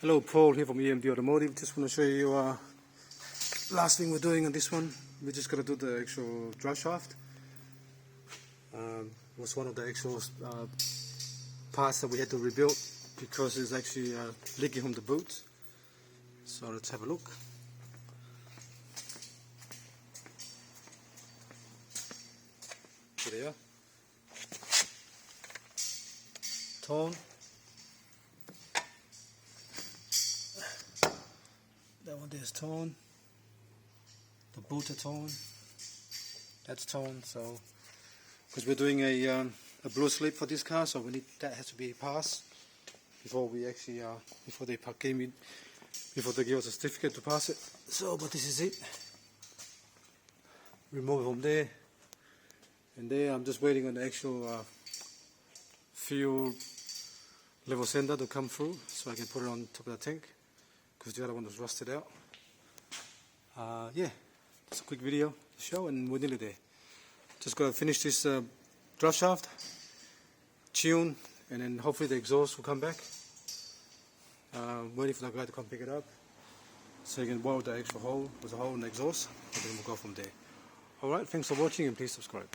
Hello, Paul here from EMD Automotive. Just want to show you last thing we're doing on this one. We're just going to do the actual drive shaft. Was one of the actual parts that we had to rebuild because it's actually leaking from the boot. So let's have a look. Here they are. Torn. That one there is torn. The boot are torn. That's torn. So, because we're doing a blue slip for this car, so we need that has to be passed before we actually before they give us a certificate to pass it. So, but this is it. Remove it from there, and there I'm just waiting on the actual fuel level sender to come through, so I can put it on top of the tank, because the other one was rusted out. Yeah, it's a quick video to show, and we're nearly there. Just gotta finish this drive shaft, tune, and then hopefully the exhaust will come back. Waiting for the guy to come pick it up, so you can weld the actual hole. There's a hole in the exhaust, and then we'll go from there. Alright, thanks for watching, and please subscribe.